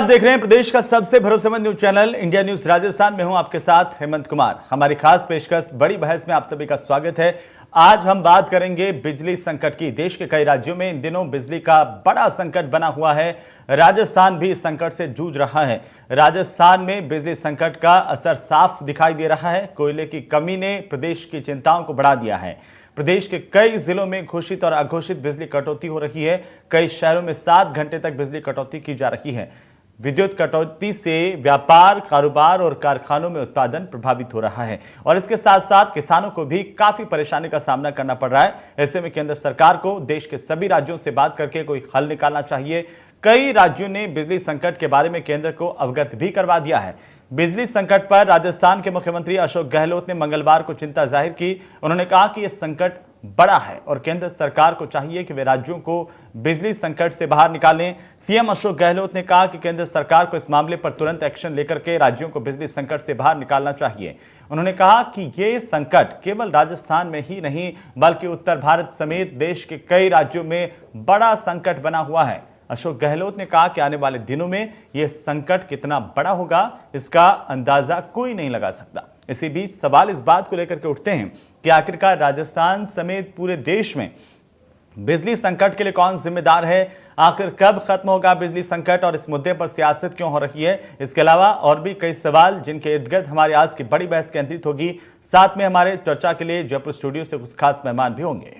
आप देख रहे हैं प्रदेश का सबसे भरोसेमंद news channel India news Rajasthan में हूं आपके साथ हेमंत कुमार। हमारी खास पेशकश बड़ी बहस में आप सभी का स्वागत है। आज हम बात करेंगे बिजली संकट की। देश के कई राज्यों में इन दिनों बिजली का बड़ा संकट बना हुआ है। राजस्थान भी इस संकट से जूझ रहा है। राजस्थान में बिजली संकट का असर साफ दिखाई दे रहा है। कोयले की कमी ने प्रदेश की चिंताओं को बढ़ा दिया है। प्रदेश के कई जिलों में घोषित और अघोषित बिजली कटौती हो रही है। कई शहरों में 7 घंटे तक बिजली कटौती की जा रही है। विद्युत कटौती से व्यापार, कारोबार और कारखानों में उत्पादन प्रभावित हो रहा है और इसके साथ साथ किसानों को भी काफी परेशानी का सामना करना पड़ रहा है। ऐसे में केंद्र सरकार को देश के सभी राज्यों से बात करके कोई हल निकालना चाहिए। कई राज्यों ने बिजली संकट के बारे में केंद्र को अवगत भी करवा दिया है। बिजली संकट पर राजस्थान के मुख्यमंत्री अशोक गहलोत ने मंगलवार को चिंता जाहिर की। उन्होंने कहा कि यह संकट बड़ा है और केंद्र सरकार को चाहिए कि वे राज्यों को बिजली संकट से बाहर निकालें। सीएम अशोक गहलोत ने कहा कि केंद्र सरकार को इस मामले पर तुरंत एक्शन लेकर के राज्यों को बिजली संकट से बाहर निकालना चाहिए। उन्होंने कहा कि ये संकट केवल राजस्थान में ही नहीं बल्कि उत्तर भारत समेत देश के कई राज्यों में बड़ा संकट बना हुआ है। अशोक गहलोत ने कहा कि आने वाले दिनों में यह संकट कितना बड़ा होगा इसका अंदाजा कोई नहीं लगा सकता। इसी बीच सवाल इस बात को लेकर के उठते हैं कि आखिरकार राजस्थान समेत पूरे देश में बिजली संकट के लिए कौन जिम्मेदार है। आखिर कब खत्म होगा बिजली संकट और इस मुद्दे पर सियासत क्यों हो रही है। इसके अलावा और भी कई सवाल जिनके इर्द गिर्द हमारी आज की बड़ी बहस केंद्रित होगी। साथ में हमारे चर्चा के लिए जयपुर स्टूडियो से कुछ खास मेहमान भी होंगे।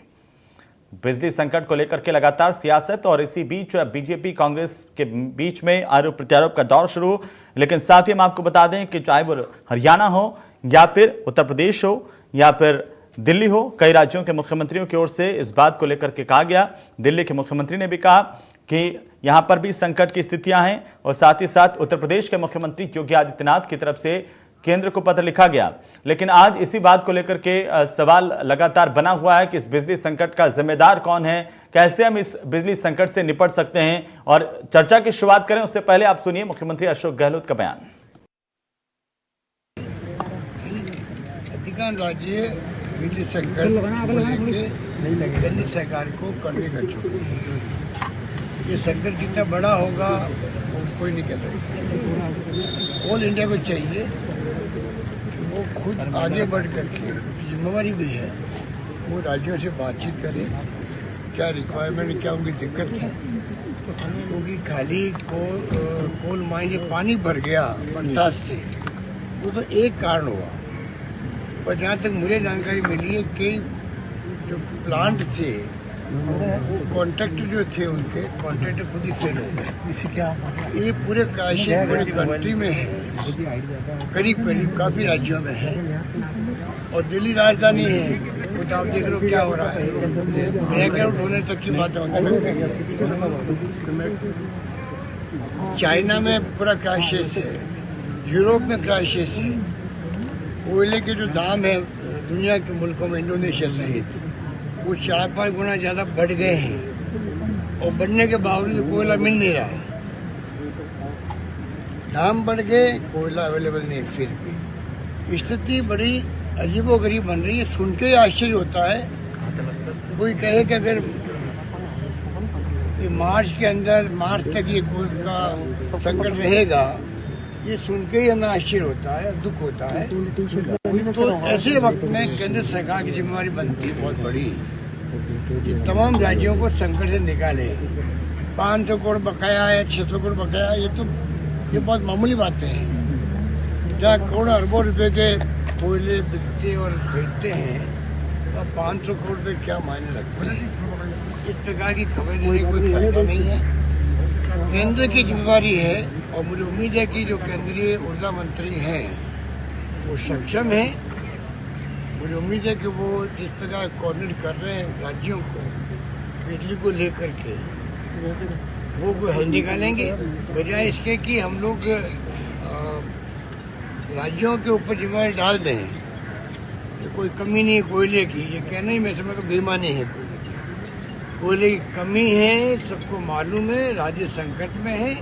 बिजली संकट को लेकर के लगातार सियासत और इसी बीच बीजेपी कांग्रेस के बीच में आरोप प्रत्यारोप का दौर शुरू। लेकिन साथ ही हम आपको बता दें कि चाहे वो हरियाणा हो या फिर उत्तर प्रदेश हो या फिर दिल्ली हो, कई राज्यों के मुख्यमंत्रियों की ओर से इस बात को लेकर के कहा गया। दिल्ली के मुख्यमंत्री ने भी कहा कि यहां पर भी संकट की स्थितियां हैं और साथ ही साथ उत्तर प्रदेश के मुख्यमंत्री योगी आदित्यनाथ की तरफ से केंद्र को पत्र लिखा गया। लेकिन आज इसी बात को लेकर के सवाल लगातार बना हुआ है कि इस बिजली संकट का जिम्मेदार कौन है, कैसे हम इस बिजली संकट से निपट सकते हैं। और चर्चा की शुरुआत करें उससे पहले आप सुनिए मुख्यमंत्री अशोक गहलोत का बयान। अधिकांश राज्य बिजली संकट को लेकर केंद्र सरकार को कन्वे कर चुके हैं। ये संकट कितना बड़ा होगा वो कोई नहीं कह सकता। ऑल इंडिया को चाहिए वो खुद आगे बढ़ करके जिम्मेवारी भी है वो राज्यों से बातचीत करें, क्या रिक्वायरमेंट, क्या उनकी दिक्कत है। क्योंकि खाली कोल माइन में पानी भर गया बरसात से, वो तो एक कारण हुआ। पर जहाँ तक मुझे जानकारी मिली है कि जो प्लांट थे वो कॉन्ट्रैक्टर जो थे उनके कॉन्ट्रैक्टर खुद ही फेल हो गए। ये पूरे काशी पूरे कंट्री में है, करीब करीब काफ़ी राज्यों में है और दिल्ली राजधानी है। वो तो आप देख लो क्या हो रहा है, ब्लैकआउट होने तक की बातें होने लगती है। चाइना में पूरा क्राइसिस है, यूरोप में क्राइसिस है। कोयले के जो दाम है दुनिया के मुल्कों में इंडोनेशिया सहित वो 4-5 गुना ज़्यादा बढ़ गए हैं और बढ़ने के बावजूद कोयला मिल नहीं रहा है। दाम बढ़ गए, कोयला अवेलेबल नहीं। फिर भी स्थिति बड़ी अजीबोगरीब बन रही है। सुन के आश्चर्य होता है। कोई कहे कि अगर मार्च के अंदर, मार्च तक ये कोयले का संकट रहेगा, ये सुन के ही हमें आश्चर्य होता है, दुख होता है। तो ऐसे वक्त में केंद्र सरकार की जिम्मेवारी बनती है बहुत बड़ी कि तमाम राज्यों को संकट से निकाले। 500 करोड़ बकाया है, 600 करोड़ बकाया, ये बहुत मामूली बातें हैं। जहाँ करोड़ों अरबों रुपए के कोयले बिकते और खरीदते हैं तो 500 करोड़ रुपये क्या मायने रखते हैं। इस प्रकार की खबर देने की कोई फायदा नहीं है। केंद्र की जिम्मेवारी है और मुझे उम्मीद है कि जो केंद्रीय ऊर्जा मंत्री हैं वो सक्षम हैं। मुझे उम्मीद है कि वो जिस प्रकार कोऑर्डिनेट कर रहे हैं राज्यों को बिजली को लेकर के, वो कोई हल निकालेंगे बजाय इसके कि हम लोग राज्यों के ऊपर जिम्मेवारी डाल दें। कोई कमी नहीं है कोयले की, ये कहना ही मैं समझता हूँ बेईमानी है। कोयले की कमी है, सबको मालूम है, राज्य संकट में है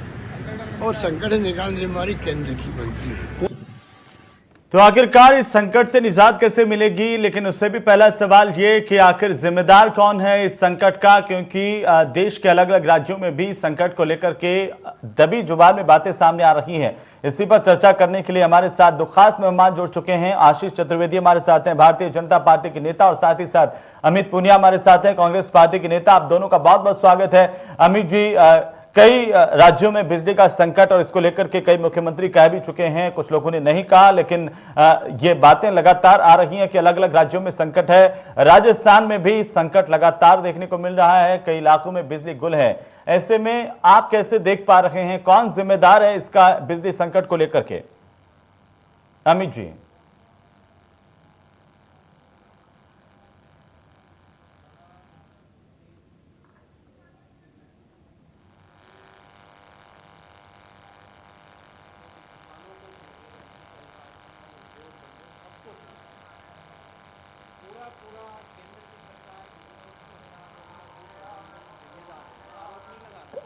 और संकट से निकालने की जिम्मेवारी केंद्र की बनती है। तो आखिरकार इस संकट से निजात कैसे मिलेगी, लेकिन उससे भी पहला सवाल ये कि आखिर जिम्मेदार कौन है इस संकट का, क्योंकि देश के अलग अलग राज्यों में भी संकट को लेकर के दबी जुबान में बातें सामने आ रही हैं। इसी पर चर्चा करने के लिए हमारे साथ दो खास मेहमान जुड़ चुके हैं। आशीष चतुर्वेदी हमारे साथ हैं, भारतीय जनता पार्टी के नेता, और साथ ही साथ अमित पुनिया हमारे साथ हैं, कांग्रेस पार्टी के नेता। आप दोनों का बहुत बहुत स्वागत है। अमित जी, कई राज्यों में बिजली का संकट और इसको लेकर के कई मुख्यमंत्री कह भी चुके हैं, कुछ लोगों ने नहीं कहा, लेकिन ये बातें लगातार आ रही हैं कि अलग अलग राज्यों में संकट है। राजस्थान में भी संकट लगातार देखने को मिल रहा है, कई इलाकों में बिजली गुल है। ऐसे में आप कैसे देख पा रहे हैं, कौन जिम्मेदार है इसका बिजली संकट को लेकर के? अमित जी।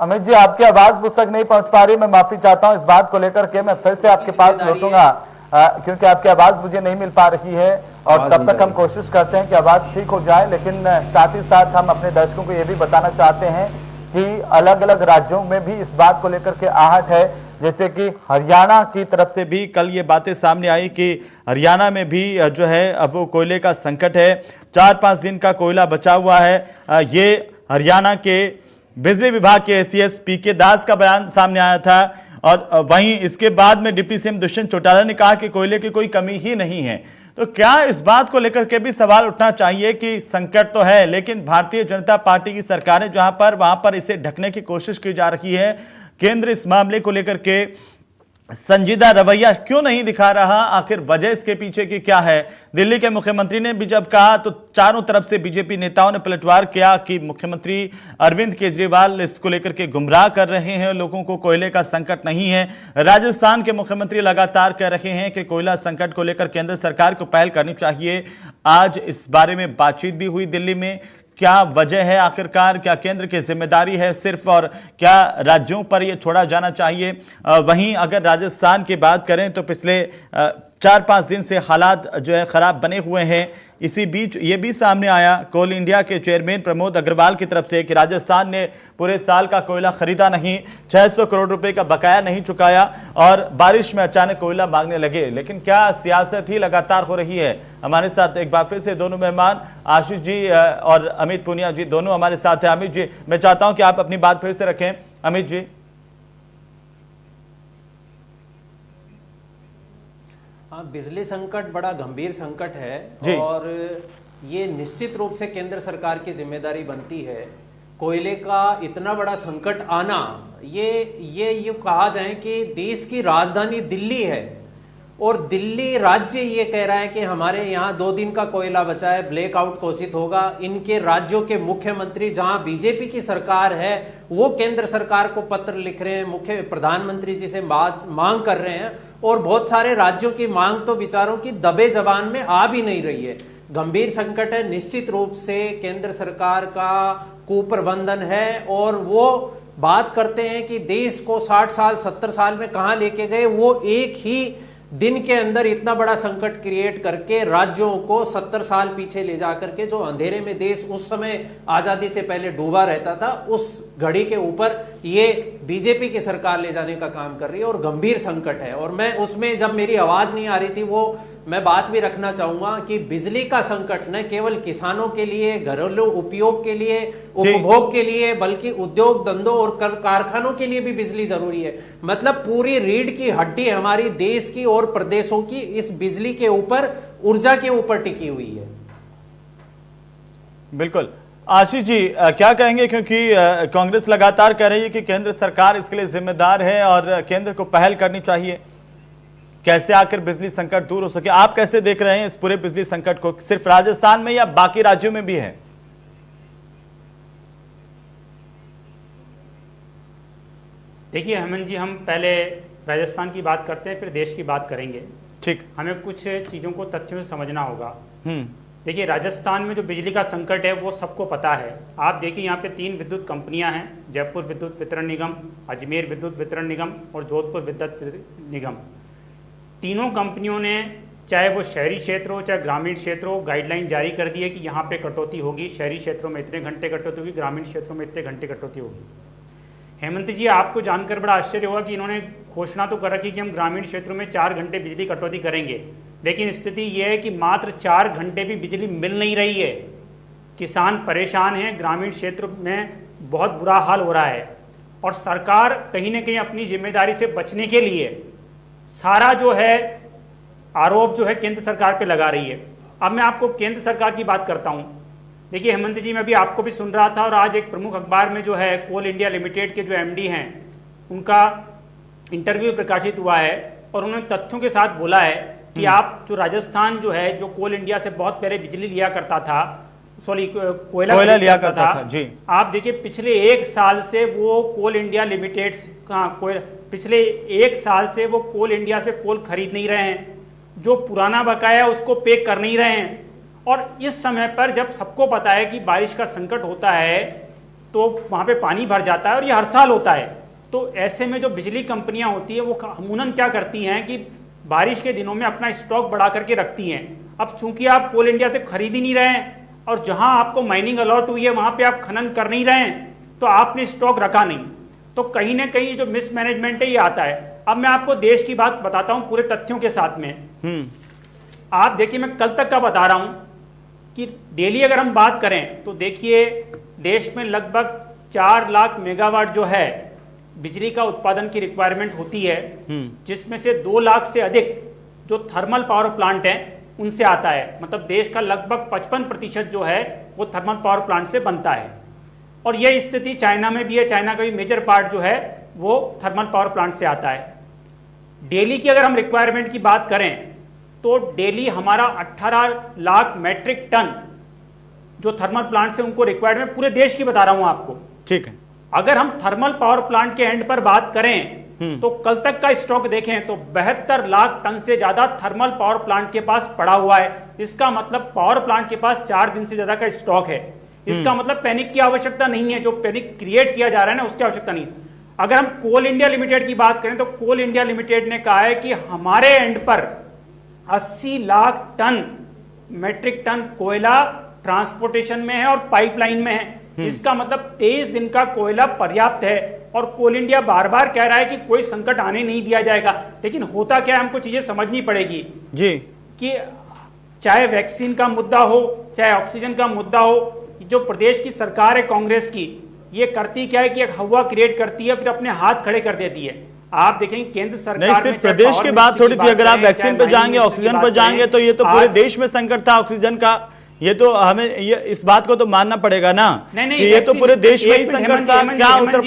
अमित जी, आपकी आवाज मुझ तक नहीं पहुंच पा रही, मैं माफी चाहता हूं इस बात को लेकर के। मैं फिर से आपके पास लौटूंगा क्योंकि आपकी आवाज मुझे नहीं मिल पा रही है, और तब तक हम कोशिश करते हैं कि आवाज ठीक हो जाए। लेकिन साथ ही साथ हम अपने दर्शकों को यह भी बताना चाहते हैं कि अलग अलग राज्यों में भी इस बात को लेकर के आहट है। जैसे कि हरियाणा की तरफ से भी कल ये बातें सामने आई कि हरियाणा में भी जो है अब वो कोयले का संकट है, 4-5 दिन का कोयला बचा हुआ है। ये हरियाणा के बिजली विभाग के एसीएस पीके दास का बयान सामने आया था, और वहीं इसके बाद में डिप्टी सीएम दुष्यंत चौटाला ने कहा कि कोयले की कोई कमी ही नहीं है। तो क्या इस बात को लेकर के भी सवाल उठना चाहिए कि संकट तो है, लेकिन भारतीय जनता पार्टी की सरकारें जहां पर वहां पर इसे ढकने की कोशिश की जा रही है। केंद्र इस मामले को लेकर के संजीदा रवैया क्यों नहीं दिखा रहा, आखिर वजह इसके पीछे की क्या है? दिल्ली के मुख्यमंत्री ने भी जब कहा तो चारों तरफ से बीजेपी नेताओं ने पलटवार किया कि मुख्यमंत्री अरविंद केजरीवाल इसको लेकर के गुमराह कर रहे हैं लोगों को, कोयले का संकट नहीं है। राजस्थान के मुख्यमंत्री लगातार कह रहे हैं कि कोयला संकट को लेकर केंद्र सरकार को पहल करनी चाहिए। आज इस बारे में बातचीत भी हुई दिल्ली में। क्या वजह है आखिरकार, क्या केंद्र की जिम्मेदारी है सिर्फ, और क्या राज्यों पर यह छोड़ा जाना चाहिए? वहीं अगर राजस्थान की बात करें तो पिछले 4-5 दिन से हालात जो है खराब बने हुए हैं। इसी बीच ये भी सामने आया कोल इंडिया के चेयरमैन प्रमोद अग्रवाल की तरफ से कि राजस्थान ने पूरे साल का कोयला खरीदा नहीं, 600 करोड़ रुपए का बकाया नहीं चुकाया, और बारिश में अचानक कोयला मांगने लगे। लेकिन क्या सियासत ही लगातार हो रही है? हमारे साथ एक बार फिर से दोनों मेहमान आशीष जी और अमित पुनिया जी दोनों हमारे साथ हैं। अमित जी, मैं चाहता हूं कि आप अपनी बात फिर से रखें। अमित जी। हाँ, बिजली संकट बड़ा गंभीर संकट है और ये निश्चित रूप से केंद्र सरकार की जिम्मेदारी बनती है। कोयले का इतना बड़ा संकट आना, ये कहा जाए कि देश की राजधानी दिल्ली है और दिल्ली राज्य ये कह रहा है कि हमारे यहाँ 2 दिन का कोयला बचा है, ब्लैकआउट घोषित होगा। इनके राज्यों के मुख्यमंत्री जहां बीजेपी की सरकार है वो केंद्र सरकार को पत्र लिख रहे हैं, मुख्य प्रधानमंत्री जी से मांग कर रहे हैं, और बहुत सारे राज्यों की मांग तो विचारों की दबे जबान में आ भी नहीं रही है। गंभीर संकट है, निश्चित रूप से केंद्र सरकार का कुप्रबंधन है। और वो बात करते हैं कि देश को 60 साल 70 साल में कहां लेके गए, वो एक ही दिन के अंदर इतना बड़ा संकट क्रिएट करके राज्यों को 70 साल पीछे ले जाकर के, जो अंधेरे में देश उस समय आजादी से पहले डूबा रहता था, उस घड़ी के ऊपर ये बीजेपी की सरकार ले जाने का काम कर रही है और गंभीर संकट है। और मैं उसमें जब मेरी आवाज नहीं आ रही थी वो मैं बात भी रखना चाहूंगा कि बिजली का संकट न केवल किसानों के लिए, घरेलू उपयोग के लिए, उपभोग के लिए, बल्कि उद्योग धंधों और कारखानों के लिए भी बिजली जरूरी है। मतलब पूरी रीढ़ की हड्डी हमारी देश की और प्रदेशों की इस बिजली के ऊपर, ऊर्जा के ऊपर टिकी हुई है। बिल्कुल। आशीष जी, क्या कहेंगे, क्योंकि कांग्रेस लगातार कह रही है कि केंद्र सरकार इसके लिए जिम्मेदार है और केंद्र को पहल करनी चाहिए। कैसे आकर बिजली संकट दूर हो सके? आप कैसे देख रहे हैं इस पूरे बिजली संकट को? सिर्फ राजस्थान में या बाकी राज्यों में भी है? देखिए हेमंत जी, हम पहले राजस्थान की बात करते हैं, फिर देश की बात करेंगे। ठीक। हमें कुछ चीज़ों को तथ्यों से समझना होगा। देखिए, राजस्थान में जो बिजली का संकट है वो सबको पता है। आप देखिए, यहाँ पे 3 विद्युत कंपनियां हैं, जयपुर विद्युत वितरण निगम, अजमेर विद्युत वितरण निगम और जोधपुर विद्युत निगम। तीनों कंपनियों ने चाहे वो शहरी क्षेत्र हो चाहे ग्रामीण क्षेत्र हो, गाइडलाइन जारी कर दी है कि यहाँ पे कटौती होगी, शहरी क्षेत्रों में इतने घंटे कटौती होगी, ग्रामीण क्षेत्रों में इतने घंटे कटौती होगी। हेमंत जी, आपको जानकर बड़ा आश्चर्य होगा कि इन्होंने घोषणा तो कर रखी कि हम ग्रामीण क्षेत्रों में 4 घंटे बिजली कटौती करेंगे, लेकिन स्थिति यह है कि मात्र 4 घंटे भी बिजली मिल नहीं रही है। किसान परेशान हैं, ग्रामीण क्षेत्र में बहुत बुरा हाल हो रहा है और सरकार कहीं ना कहीं अपनी जिम्मेदारी से बचने के लिए सारा जो है आरोप जो है केंद्र सरकार पे लगा रही है। अब मैं आपको केंद्र सरकार की बात करता हूं। देखिए हेमंत जी, मैं भी आपको भी सुन रहा था और आज एक प्रमुख अखबार में जो है कोल इंडिया लिमिटेड के जो एमडी हैं उनका इंटरव्यू प्रकाशित हुआ है और उन्होंने तथ्यों के साथ बोला है कि आप जो राजस्थान जो है जो कोल इंडिया से बहुत पहले बिजली लिया करता था, सॉरी कोयला लिया करता था जी, आप देखिए पिछले 1 साल से वो कोल इंडिया लिमिटेड पिछले 1 साल से वो कोल इंडिया से कोल खरीद नहीं रहे हैं, जो पुराना बकाया उसको पे कर नहीं रहे हैं। और इस समय पर जब सबको पता है कि बारिश का संकट होता है तो वहां पे पानी भर जाता है और ये हर साल होता है, तो ऐसे में जो बिजली कंपनियां होती है वो अमूमन क्या करती हैं कि बारिश के दिनों में अपना स्टॉक बढ़ा करके रखती हैं। अब चूंकि आप कोल इंडिया से खरीद ही नहीं रहे हैं और जहां आपको माइनिंग अलॉट हुई है वहां पे आप खनन कर नहीं रहे हैं, तो आपने स्टॉक रखा नहीं, तो कहीं ना कहीं जो मिसमैनेजमेंट है ये आता है। अब मैं आपको देश की बात बताता हूं पूरे तथ्यों के साथ में। आप देखिए, मैं कल तक का बता रहा हूं कि डेली अगर हम बात करें तो देखिए देश में लगभग 4 लाख मेगावाट जो है बिजली का उत्पादन की रिक्वायरमेंट होती है, जिसमें से 2 लाख से अधिक जो थर्मल पावर प्लांट हैं उनसे आता है। मतलब देश का लगभग 55% जो है वो थर्मल पावर प्लांट से बनता है और यह स्थिति चाइना में भी है। चाइना का भी मेजर पार्ट जो है वो थर्मल पावर प्लांट से आता है। डेली की अगर हम रिक्वायरमेंट की बात करें तो डेली हमारा 18 लाख मैट्रिक टन जो थर्मल प्लांट से उनको रिक्वायरमेंट, पूरे देश की बता रहा हूं आपको, ठीक है। अगर हम थर्मल पावर प्लांट के एंड पर बात करें तो कल तक का स्टॉक देखें तो 72 लाख टन से ज्यादा थर्मल पावर प्लांट के पास पड़ा हुआ है। इसका मतलब पावर प्लांट के पास 4 दिन से ज्यादा का स्टॉक है। इसका मतलब पैनिक की आवश्यकता नहीं है, जो पैनिक क्रिएट किया जा रहा है ना उसकी आवश्यकता नहीं। अगर हम कोल इंडिया लिमिटेड की बात करें तो कोल इंडिया लिमिटेड ने कहा है कि हमारे एंड पर 80 लाख टन मैट्रिक टन कोयला ट्रांसपोर्टेशन में है और पाइपलाइन में है। इसका मतलब 23 दिन का कोयला पर्याप्त है और कोल इंडिया बार बार कह रहा है कि कोई संकट आने नहीं दिया जाएगा। लेकिन होता क्या है, हमको चीजें समझनी पड़ेगी जी, कि चाहे वैक्सीन का मुद्दा हो चाहे ऑक्सीजन का मुद्दा हो, जो प्रदेश की सरकार है कांग्रेस की, ये करती क्या है कि एक हवा क्रिएट करती है फिर अपने हाथ खड़े कर देती है। आप देखेंगे केंद्र सरकार में प्रदेश की बात थोड़ी थी, अगर आप वैक्सीन पे जाएंगे ऑक्सीजन पर जाएंगे तो ये तो पूरे देश में संकट था ऑक्सीजन का। ये तो हमें ये इस बात को तो मानना पड़ेगा ना कि ये तो पूरे देश में ही संकट था। क्या उत्तर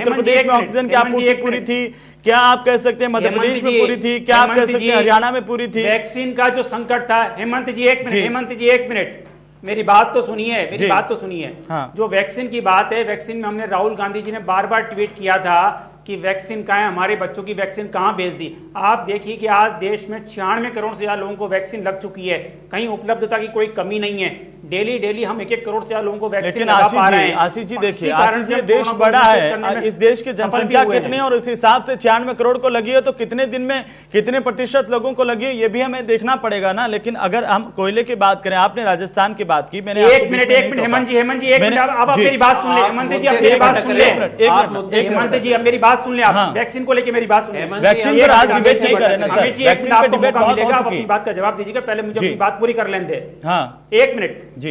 प्रदेश में ऑक्सीजन की आपूर्ति पूरी थी? क्या आप कह सकते हैं मध्य प्रदेश में पूरी थी? क्या आप कह सकते हैं हरियाणा में पूरी थी? वैक्सीन का जो संकट था, हेमंत जी एक मिनट, हेमंत जी एक मिनट, मेरी बात तो सुनिए, मेरी बात तो सुनिए। हाँ। जो वैक्सीन की बात है, वैक्सीन में हमने राहुल गांधी जी ने बार बार ट्वीट किया था कि वैक्सीन कहाँ है, हमारे बच्चों की वैक्सीन कहाँ भेज दी। आप देखिए कि आज देश में 96 करोड़ से ज्यादा लोगों को वैक्सीन लग चुकी है, कहीं उपलब्धता की कोई कमी नहीं है। डेली डेली हम 1-1 करोड़ से ज्यादा लोगों को वैक्सीन लगा पा रहे हैं। आशीष जी देखिए, आशीष जी देश बड़ा है, इस देश की जनसंख्या कितनी है और उस हिसाब से 96 करोड़ को लगी है तो कितने दिन में कितने प्रतिशत लोगों को लगी है ये भी हमें देखना पड़ेगा ना। लेकिन अगर हम कोयले की बात करें, आपने राजस्थान की बात की, मैंने एक मिनट हेमंत जी एक मिनट, अब आप मेरी बात सुन ले हेमंत जी, आप मेरी बात सुन ले हेमंत जी, अब मेरी बात सुन ले, आप वैक्सीन को लेके मेरी बात सुन ले। वैक्सीन पर आज डिबेट नहीं करें ना सर, वैक्सीन पे डिबेट बहुत हो चुकी है। आप अपनी बात का जवाब दीजिएगा, पहले मुझे अपनी बात पूरी कर लेने दे। हाँ 1 मिनट जी,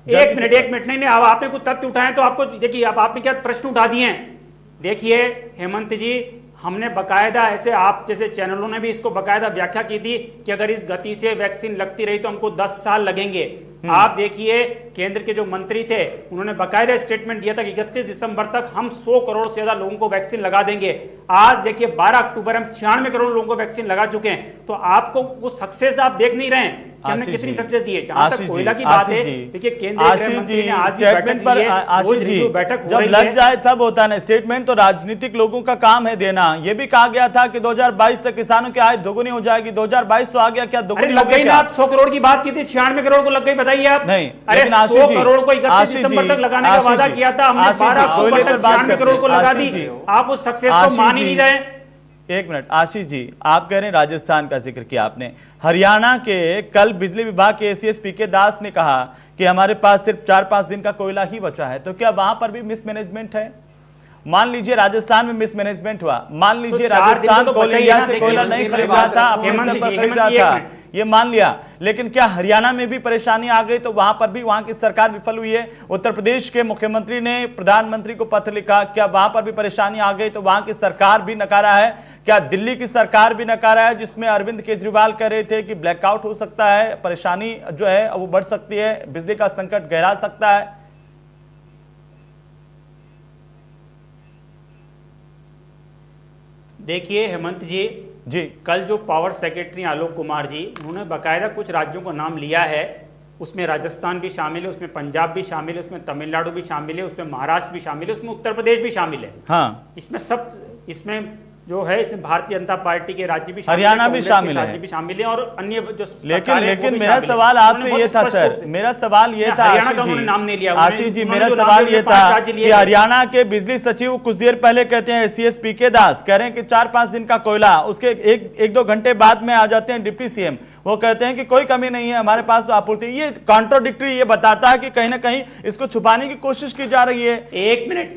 एक मिनट नहीं, अब आपने कुछ तथ्य उठाए तो आपको देखिए, अब आपने क्या प्रश्न उठा दिए हैं। देखिए हेमंत जी, हमने बकायदा ऐसे, आप जैसे चैनलों ने भी इसको बकायदा व्याख्या की थी कि अगर इस गति से वैक्सीन लगती रही तो हमको 10 साल लगेंगे। आप देखिए केंद्र के जो मंत्री थे उन्होंने बकायदा स्टेटमेंट दिया था कि 31 दिसंबर तक हम 100 करोड़ से ज्यादा लोगों को वैक्सीन लगा देंगे। आज देखिए 12 अक्टूबर हम 96 करोड़ लोगों को वैक्सीन लगा चुके हैं। तो आपको वो सक्सेस आप देख नहीं रहे हैं कि हमने कितनी सक्सेस दी है। जहां तक कोयला की बात है, देखिए केंद्रीय मंत्री ने आज स्टेटमेंट पर बैठक जब लग जाए तब होता है ना स्टेटमेंट, तो राजनीतिक लोगों का काम है देना। ये भी कहा गया था कि 2022 तक किसानों की आय दोगुनी हो जाएगी। 2022 तो आ गया, क्या दोगुनी लग गई ना? आप 100 करोड़ की बात की थी, 96 करोड़ को लग गई, बताइए आप। नहीं, अरे 100 करोड़ को 31 दिसंबर तक लगाने का वादा किया था हमने, 12 अक्टूबर तक 96 करोड़ को लगा दी। आप उस सक्सेस को मान ही नहीं रहे। एक मिनट आशीष जी, आप कह रहे हैं राजस्थान का जिक्र किया आपने, हरियाणा के कल बिजली विभाग के एसीएस पीके दास ने कहा कि हमारे पास सिर्फ 4-5 दिन का कोयला ही बचा है, तो क्या वहां पर भी मिसमैनेजमेंट है? मान लीजिए राजस्थान में मिसमैनेजमेंट हुआ, मान लीजिए राजस्थान कोल इंडिया से कोयला नहीं खरीद रहा था, अपने स्तर पर खरीद रहा था, ये मान लिया, लेकिन क्या हरियाणा में भी परेशानी आ गई तो वहां पर भी वहां की सरकार विफल हुई है? उत्तर प्रदेश के मुख्यमंत्री ने प्रधानमंत्री को पत्र लिखा, क्या वहां पर भी परेशानी आ गई तो वहां की सरकार भी नकारा है? क्या दिल्ली की सरकार भी नकारा है, जिसमें अरविंद केजरीवाल कह रहे थे कि ब्लैकआउट हो सकता है, परेशानी जो है वो बढ़ सकती है, बिजली का संकट गहरा सकता है? देखिए हेमंत जी, कल जो पावर सेक्रेटरी आलोक कुमार जी, उन्होंने बाकायदा कुछ राज्यों का नाम लिया है, उसमें राजस्थान भी शामिल है, उसमें पंजाब भी शामिल है, उसमें तमिलनाडु भी शामिल है, उसमें महाराष्ट्र भी शामिल है, उसमें उत्तर प्रदेश भी शामिल है। हाँ, इसमें जो है, इसमें भारतीय जनता पार्टी के राज्य भी, हरियाणा भी शामिल है, राज्य भी शामिल है, और अन्य जो लेकिन मेरा सवाल आपसे ये था सर, मेरा सवाल ये था आशीष जी, मेरा सवाल ये था कि हरियाणा के बिजली सचिव कुछ देर पहले कहते हैं एसीएस पीके दास कह रहे हैं कि 4-5 दिन का कोयला, उसके 1-2 घंटे बाद में आ जाते हैं डिप्टी सीएम, वो कहते हैं कि कोई कमी नहीं है हमारे पास तो आपूर्ति। ये कॉन्ट्रोडिक्टरी, ये बताता है कि कहीं ना कहीं इसको छुपाने की कोशिश की जा रही है। एक मिनट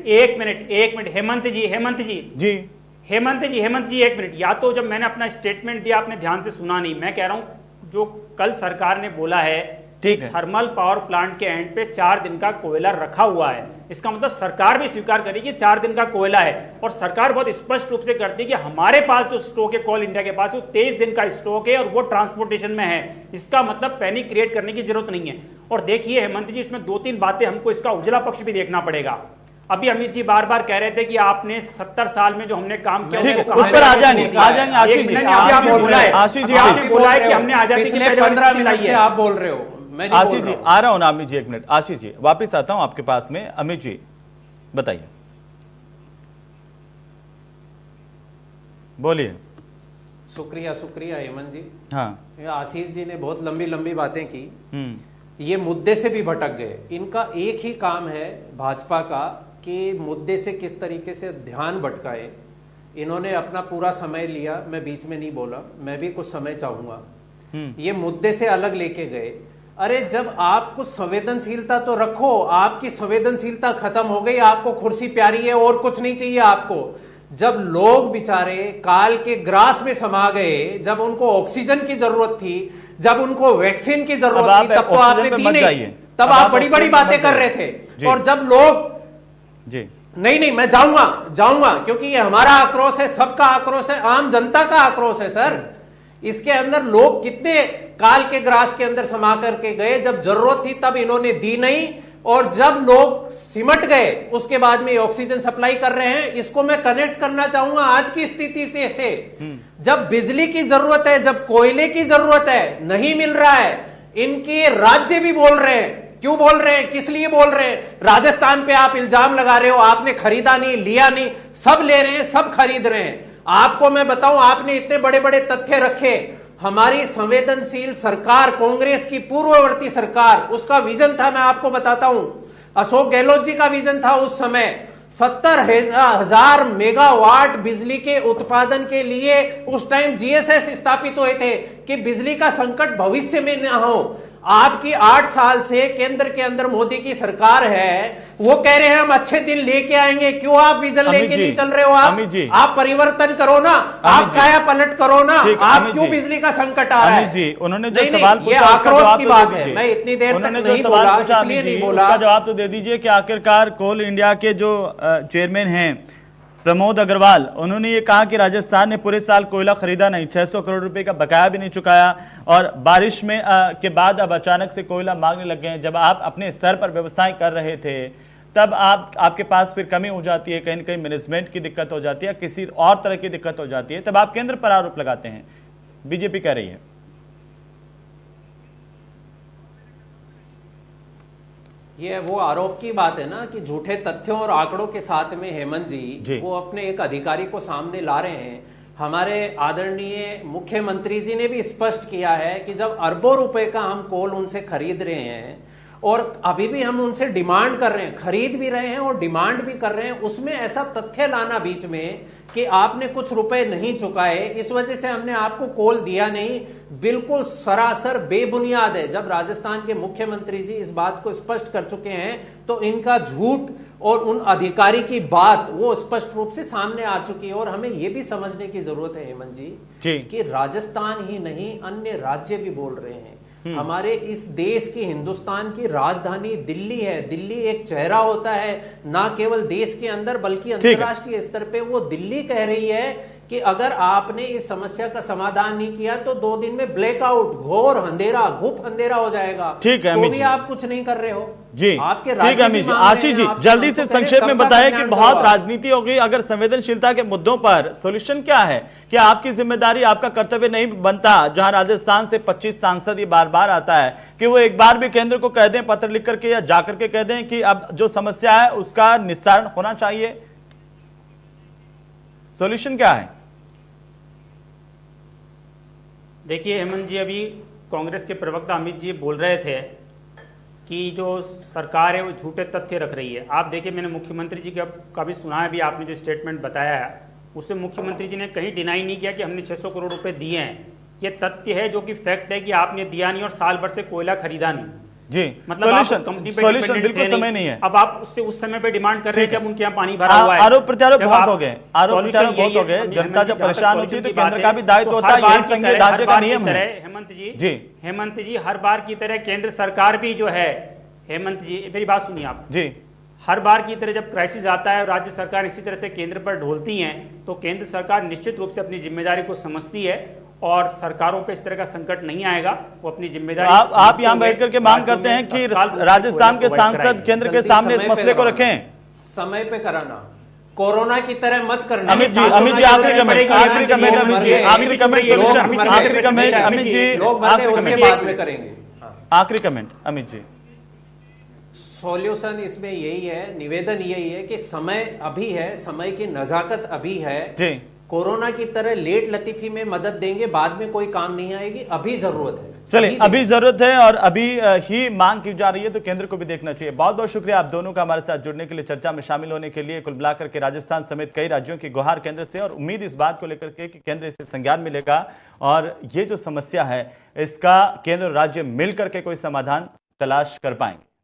हेमंत जी, एक मिनट, या तो जब मैंने अपना स्टेटमेंट दिया आपने ध्यान से सुना नहीं। मैं कह रहा हूं जो कल सरकार ने बोला है, ठीक है, थर्मल पावर प्लांट के एंड पे 4 दिन का कोयला रखा हुआ है, इसका मतलब सरकार भी स्वीकार करेगी 4 दिन का कोयला है, और सरकार बहुत स्पष्ट रूप से करती है कि हमारे पास जो स्टॉक है कोल इंडिया के पास वो 23 दिन का स्टॉक है और वो ट्रांसपोर्टेशन में है। इसका मतलब पैनिक क्रिएट करने की जरूरत नहीं है। और देखिए हेमंत जी, इसमें 2-3 बातें हमको इसका उजला पक्ष भी देखना पड़ेगा। अभी अमित जी बार बार कह रहे थे कि आपने 70 साल में जो हमने काम किया उस पर आ जाएंगे आशीष जी, आपने बोला है कि हमने आजादी की पहले 15 मिनट से आप बोल रहे हो। आशीष जी आ रहा हूं ना, अमित जी एक मिनट, आशीष जी वापिस आता हूं आपके पास में। अमित जी बताइए, बोलिए। शुक्रिया हेमंत जी। हाँ, आशीष जी ने बहुत लंबी लंबी बातें की, ये मुद्दे से भी भटक गए। इनका एक ही काम है भाजपा का कि मुद्दे से किस तरीके से ध्यान भटकाए। इन्होंने अपना पूरा समय लिया, मैं बीच में नहीं बोला, मैं भी कुछ समय चाहूंगा। ये मुद्दे से अलग लेके गए। अरे जब आप कुछ संवेदनशीलता तो रखो, आपकी संवेदनशीलता खत्म हो गई, आपको कुर्सी प्यारी है और कुछ नहीं चाहिए आपको। जब लोग बेचारे काल के ग्रास में समा गए, जब उनको ऑक्सीजन की जरूरत थी, जब उनको वैक्सीन की जरूरत थी, तब तो आपने दी नहीं, तब आप बड़ी बड़ी बातें कर रहे थे। और जब लोग जी नहीं मैं जाऊंगा क्योंकि ये हमारा आक्रोश है, सबका आक्रोश है, आम जनता का आक्रोश है सर। इसके अंदर लोग कितने काल के ग्रास के अंदर समा करके गए, जब जरूरत थी तब इन्होंने दी नहीं, और जब लोग सिमट गए उसके बाद में ऑक्सीजन सप्लाई कर रहे हैं। इसको मैं कनेक्ट करना चाहूंगा आज की स्थिति से। जब बिजली की जरूरत है, जब कोयले की जरूरत है, नहीं मिल रहा है, इनके राज्य भी बोल रहे हैं। क्यों बोल रहे हैं, किस लिए बोल रहे हैं? राजस्थान पे आप इल्जाम लगा रहे हो आपने खरीदा नहीं, लिया नहीं, सब ले रहे हैं, सब खरीद रहे हैं। आपको मैं बताऊं, आपने इतने बड़े बड़े तथ्य रखे। हमारी संवेदनशील सरकार, कांग्रेस की पूर्ववर्ती सरकार, उसका विजन था, मैं आपको बताता हूं, अशोक गहलोत जी का विजन था उस समय 70,000 मेगावाट बिजली के उत्पादन के लिए। उस टाइम जीएसएस स्थापित हुए थे कि बिजली का संकट भविष्य में न हो। आपकी 8 साल से केंद्र के अंदर मोदी की सरकार है, वो कह रहे हैं हम अच्छे दिन लेके आएंगे। क्यों आप विजन लेके नहीं चल रहे हो? आप परिवर्तन करो ना, आप काया पलट करो ना, आप क्यों बिजली का संकट आ रहा है? जी, उन्होंने जो सवाल पूछा, ये आक्रोश की बात है। मैं इतनी देर तक नहीं बोला, इसलिए नहीं बोला। उसका जवाब तो दे दीजिए कि आखिरकार कोल इंडिया के जो चेयरमैन हैं प्रमोद अग्रवाल, उन्होंने ये कहा कि राजस्थान ने पूरे साल कोयला खरीदा नहीं, 600 करोड़ रुपए का बकाया भी नहीं चुकाया, और बारिश में के बाद अब अचानक से कोयला मांगने लग गए हैं। जब आप अपने स्तर पर व्यवस्थाएं कर रहे थे तब आपके पास फिर कमी हो जाती है, कहीं ना कहीं मैनेजमेंट की दिक्कत हो जाती है, किसी और तरह की दिक्कत हो जाती है, तब आप केंद्र पर आरोप लगाते हैं। बीजेपी कह रही है ये वो आरोप की बात है ना कि झूठे तथ्यों और आंकड़ों के साथ में हेमंत जी वो अपने एक अधिकारी को सामने ला रहे हैं। हमारे आदरणीय मुख्यमंत्री जी ने भी स्पष्ट किया है कि जब अरबों रुपए का हम कोल उनसे खरीद रहे हैं और अभी भी हम उनसे डिमांड कर रहे हैं, खरीद भी रहे हैं और डिमांड भी कर रहे हैं, उसमें ऐसा तथ्य लाना बीच में कि आपने कुछ रुपए नहीं चुकाए, इस वजह से हमने आपको कॉल दिया नहीं, बिल्कुल सरासर बेबुनियाद है। जब राजस्थान के मुख्यमंत्री जी इस बात को स्पष्ट कर चुके हैं तो इनका झूठ और उन अधिकारी की बात वो स्पष्ट रूप से सामने आ चुकी है। और हमें यह भी समझने की जरूरत है हेमंत जी कि राजस्थान ही नहीं अन्य राज्य भी बोल रहे हैं। हमारे इस देश की, हिंदुस्तान की राजधानी दिल्ली है। दिल्ली एक चेहरा होता है ना केवल देश के अंदर बल्कि अंतर्राष्ट्रीय स्तर पे। वो दिल्ली कह रही है कि अगर आपने इस समस्या का समाधान नहीं किया तो 2 दिन में ब्लैकआउट, घोर अंधेरा, घुप अंधेरा हो जाएगा। ठीक है, तो भी आप कुछ नहीं कर रहे हो जी। आपके ठीक है अमित जी। आशीष जी जल्दी से संक्षेप में बताएं कि बहुत राजनीति हो गई, अगर संवेदनशीलता के मुद्दों पर सॉल्यूशन क्या है? क्या आपकी जिम्मेदारी, आपका कर्तव्य नहीं बनता, जहां राजस्थान से 25 सांसद ये बार बार आता है, कि वो एक बार भी केंद्र को कह दें, पत्र लिख करके या जाकर के कह दें कि अब जो समस्या है उसका निस्तारण होना चाहिए? सॉल्यूशन क्या है? देखिए हेमंत जी, अभी कांग्रेस के प्रवक्ता अमित जी बोल रहे थे कि जो सरकार है वो झूठे तथ्य रख रही है। आप देखिए, मैंने मुख्यमंत्री जी का भी सुना है, अभी आपने जो स्टेटमेंट बताया है उससे मुख्यमंत्री जी ने कहीं डिनाई नहीं किया कि हमने 600 करोड़ रुपए दिए हैं। ये तथ्य है जो कि फैक्ट है कि आपने दिया नहीं और साल भर से कोयला खरीदा नहीं जी। मतलब सॉल्यूशन बिल्कुल समय नहीं है। अब आप उससे उस समय पे डिमांड कर रहे हैं कि अब उनके यहाँ पानी भरा हुआ है। आरोप प्रत्यारोप बहुत हो गए, आरोप प्रत्यारोप बहुत हो गए। जनता जब परेशान होती है तो केंद्र का भी दायित्व होता है, यही संघीय ढांचे का नियम है। हेमंत जी हर बार की तरह केंद्र सरकार भी जो है, हेमंत जी मेरी बात सुनिए आप जी, हर बार की तरह जब क्राइसिस आता है और राज्य सरकार इसी तरह से केंद्र पर ढोलती हैं तो केंद्र सरकार निश्चित रूप से अपनी जिम्मेदारी को समझती है और सरकारों पे इस तरह का संकट नहीं आएगा। वो अपनी जिम्मेदारी आप यहाँ बैठ करके मांग करते हैं कि राजस्थान के सांसद केंद्र के सामने इस मसले को रखें, समय पे कराना, कोरोना की तरह मत करना। अमित जी आखिरी कमेंट, आखिरी कमेंट अमित जी, आखिरी कमेंट सॉल्यूशन, आखिरी कमेंट अमित जी, उसके बाद में करेंगे। आखिरी कमेंट अमित जी। सॉल्यूशन इसमें यही है, निवेदन यही है कि समय अभी है, समय की नजाकत अभी है जी। कोरोना की तरह लेट लतीफी में मदद देंगे, बाद में कोई काम नहीं आएगी। अभी जरूरत है, चलिए अभी जरूरत है और अभी ही मांग की जा रही है तो केंद्र को भी देखना चाहिए। बहुत बहुत शुक्रिया आप दोनों का हमारे साथ जुड़ने के लिए, चर्चा में शामिल होने के लिए। कुल मिलाकर के राजस्थान समेत कई राज्यों की गुहार केंद्र से, और उम्मीद इस बात को लेकर के कि केंद्र इसे संज्ञान में लेगा और ये जो समस्या है इसका केंद्र और राज्य मिलकर के कोई समाधान तलाश कर पाएंगे।